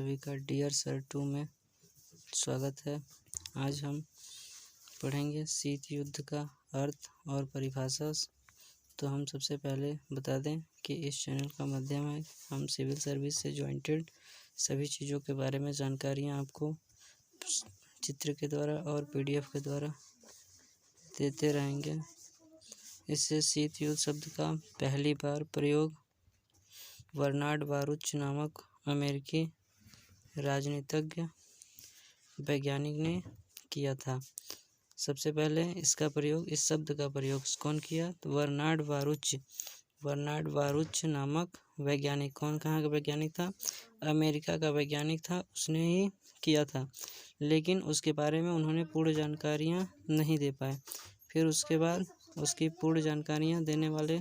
सभी का dear sir 2 में स्वागत है। आज हम पढ़ेंगे शीत युद्ध का अर्थ और परिभाषा। तो हम सबसे पहले बता दें कि इस चैनल का माध्यम है हम सिविल सर्विस से ज्वाइंटेड सभी चीज़ों के बारे में जानकारियाँ आपको चित्र के द्वारा और PDF के द्वारा देते रहेंगे। इससे शीत युद्ध शब्द का पहली बार प्रयोग बर्नार्ड बारूच नामक अमेरिकी राजनीतिज्ञ वैज्ञानिक ने किया था। सबसे पहले इस शब्द का प्रयोग कौन किया? तो बर्नार्ड बारूच नामक वैज्ञानिक। कहाँ का वैज्ञानिक था? अमेरिका का वैज्ञानिक था, उसने ही किया था। लेकिन उसके बारे में उन्होंने पूर्ण जानकारियाँ नहीं दे पाए। फिर उसके बाद उसकी पूर्ण जानकारियाँ देने वाले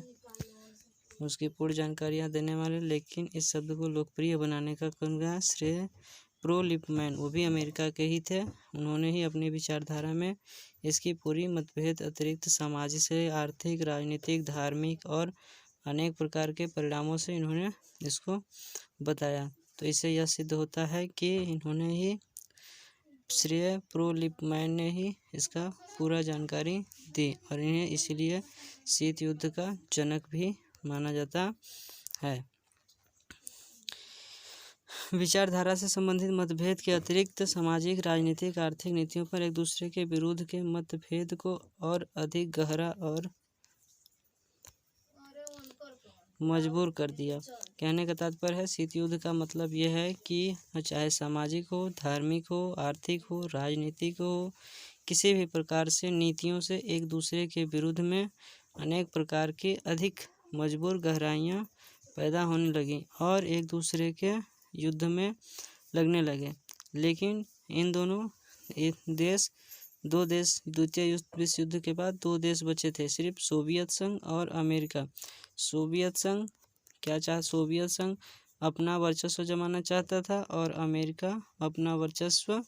लेकिन इस शब्द को लोकप्रिय बनाने का श्रेय प्रो लिपमैन, वो भी अमेरिका के ही थे। उन्होंने ही अपनी विचारधारा में इसकी पूरी मतभेद अतिरिक्त सामाजिक से आर्थिक, राजनीतिक, धार्मिक और अनेक प्रकार के परिणामों से इन्होंने इसको बताया। तो इससे यह सिद्ध होता है कि इन्होंने ही श्रेय प्रो लिपमैन ने ही इसका पूरा जानकारी दी और इन्हें इसलिए शीत युद्ध का जनक भी माना जाता है। विचारधारा से संबंधित मतभेद के अतिरिक्त सामाजिक, राजनीतिक, आर्थिक नीतियों पर एक दूसरे के विरुद्ध के मतभेद को और अधिक गहरा और मजबूर कर दिया। कहने का तात्पर्य है शीत युद्ध का मतलब यह है कि चाहे सामाजिक हो, धार्मिक हो, आर्थिक हो, राजनीतिक हो, किसी भी प्रकार से नीतियों से एक दूसरे के विरुद्ध में अनेक प्रकार की अधिक मजबूर गहराइयाँ पैदा होने लगी और एक दूसरे के युद्ध में लगने लगे। लेकिन इन दो देश द्वितीय विश्व युद्ध के बाद 2 देश बचे थे, सिर्फ सोवियत संघ और अमेरिका। सोवियत संघ अपना वर्चस्व जमाना चाहता था और अमेरिका अपना वर्चस्व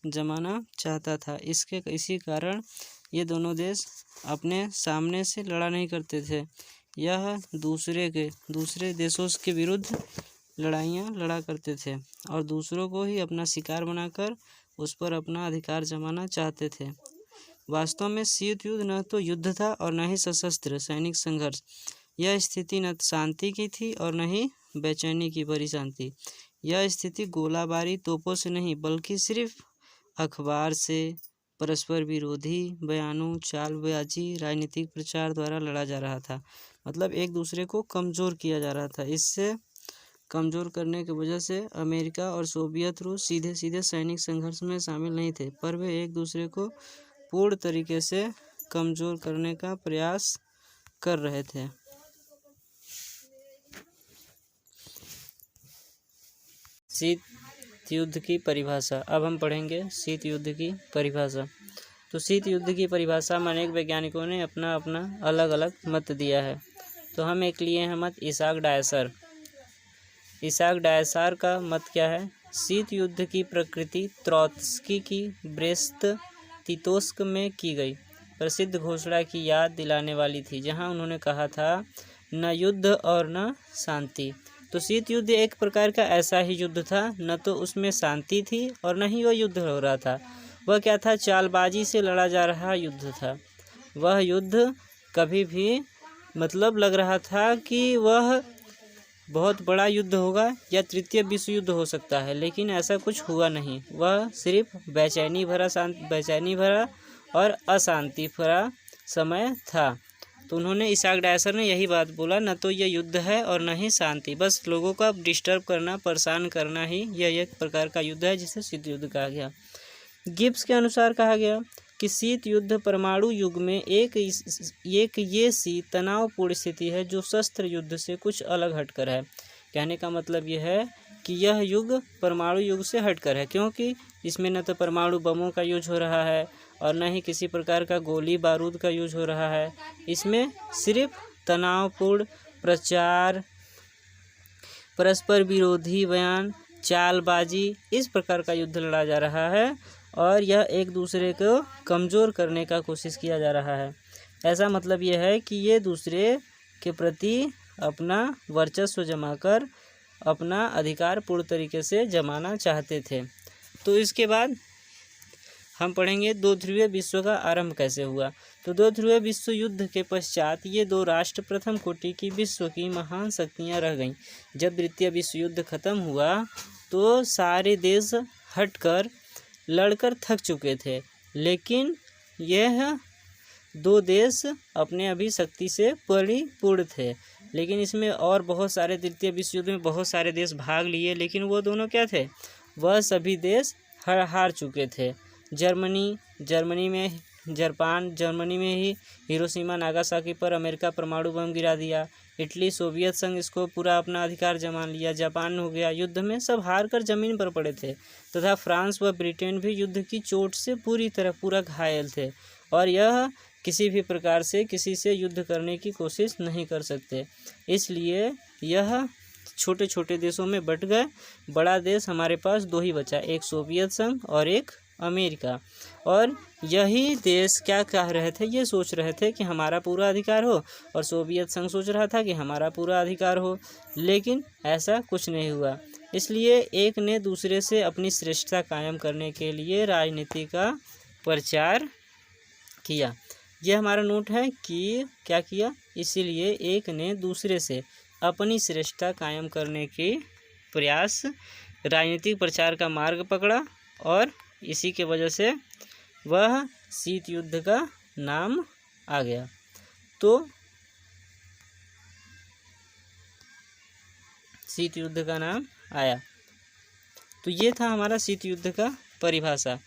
जमाना चाहता था। इसी कारण ये दोनों देश अपने सामने से लड़ा नहीं करते थे। यह दूसरे देशों के विरुद्ध लड़ाइयाँ लड़ा करते थे और दूसरों को ही अपना शिकार बनाकर उस पर अपना अधिकार जमाना चाहते थे। वास्तव में शीत युद्ध न तो युद्ध था और न ही सशस्त्र सैनिक संघर्ष। यह स्थिति न शांति की थी और न ही बेचैनी की भरी शांति। यह स्थिति गोलाबारी, तोपों से नहीं बल्कि सिर्फ अखबार से, परस्पर विरोधी बयानों, चालबाजी, राजनीतिक प्रचार द्वारा लड़ा जा रहा था। मतलब एक दूसरे को कमज़ोर किया जा रहा था। इससे कमज़ोर करने की वजह से अमेरिका और सोवियत रूस सीधे सैनिक संघर्ष में शामिल नहीं थे, पर वे एक दूसरे को पूर्ण तरीके से कमज़ोर करने का प्रयास कर रहे थे। शीत युद्ध की परिभाषा। अब हम पढ़ेंगे शीत युद्ध की परिभाषा। तो शीत युद्ध की परिभाषा में अनेक वैज्ञानिकों ने अपना अलग अलग मत दिया है। तो हम एक लिए हैं मत इसाक डायसर का मत क्या है? शीत युद्ध की प्रकृति त्रोत्स्की की ब्रेस्त-लिटोव्स्क में की गई प्रसिद्ध घोषणा की याद दिलाने वाली थी, जहां उन्होंने कहा था न युद्ध और न शांति। तो शीत युद्ध एक प्रकार का ऐसा ही युद्ध था, न तो उसमें शांति थी और न ही वह युद्ध हो रहा था। वह क्या था? चालबाजी से लड़ा जा रहा युद्ध था। वह युद्ध कभी भी मतलब लग रहा था कि वह बहुत बड़ा युद्ध होगा या तृतीय विश्व युद्ध हो सकता है, लेकिन ऐसा कुछ हुआ नहीं। वह सिर्फ बेचैनी भरा और अशांति भरा समय था। तो उन्होंने इसाक डायसर ने यही बात बोला, न तो यह युद्ध है और न ही शांति, बस लोगों का डिस्टर्ब करना, परेशान करना ही यह एक प्रकार का युद्ध है, जिसे शीत युद्ध कहा गया। गिब्स के अनुसार कहा गया कि शीत युद्ध परमाणु युग में एक ये तनावपूर्ण स्थिति है जो शस्त्र युद्ध से कुछ अलग हटकर है। कहने का मतलब यह है कि यह युग परमाणु युग से हटकर है, क्योंकि इसमें न तो परमाणु बमों का यूज हो रहा है और न ही किसी प्रकार का गोली बारूद का यूज हो रहा है। इसमें सिर्फ तनावपूर्ण प्रचार, परस्पर विरोधी बयान, चालबाजी, इस प्रकार का युद्ध लड़ा जा रहा है और यह एक दूसरे को कमज़ोर करने का कोशिश किया जा रहा है। ऐसा मतलब यह है कि ये दूसरे के प्रति अपना वर्चस्व जमाकर अपना अधिकार पूर्ण तरीके से जमाना चाहते थे। तो इसके बाद हम पढ़ेंगे दो ध्रुवीय विश्व का आरंभ कैसे हुआ। तो दो ध्रुवीय विश्व युद्ध के पश्चात ये दो राष्ट्र प्रथम कोटि की विश्व की महान शक्तियां रह गईं। जब द्वितीय विश्व युद्ध खत्म हुआ तो सारे देश हटकर लड़कर थक चुके थे, लेकिन यह दो देश अपने अभी शक्ति से परिपूर्ण थे। लेकिन इसमें और बहुत सारे द्वितीय विश्व युद्ध में बहुत सारे देश भाग लिए, लेकिन वो दोनों क्या थे, वह सभी देश हार चुके थे। जर्मनी में जापान जर्मनी में ही हिरोशिमा नागासाकी पर अमेरिका परमाणु बम गिरा दिया। इटली सोवियत संघ इसको पूरा अपना अधिकार जमा लिया। जापान हो गया युद्ध में सब हार कर जमीन पर पड़े थे, तथा फ्रांस व ब्रिटेन भी युद्ध की चोट से पूरा घायल थे और यह किसी भी प्रकार से किसी से युद्ध करने की कोशिश नहीं कर सकते। इसलिए यह छोटे छोटे देशों में बट गए। बड़ा देश हमारे पास दो ही बचा, एक सोवियत संघ और एक अमेरिका। और यही देश क्या कह रहे थे, ये सोच रहे थे कि हमारा पूरा अधिकार हो, और सोवियत संघ सोच रहा था कि हमारा पूरा अधिकार हो, लेकिन ऐसा कुछ नहीं हुआ। इसलिए एक ने दूसरे से अपनी श्रेष्ठता कायम करने के लिए राजनीति का प्रचार किया। यह हमारा नोट है कि क्या किया, इसीलिए एक ने दूसरे से अपनी श्रेष्ठता कायम करने के प्रयास राजनीतिक प्रचार का मार्ग पकड़ा, और इसी के वजह से वह शीत युद्ध का नाम आ गया। तो शीत युद्ध का नाम आया। तो ये था हमारा शीत युद्ध का परिभाषा।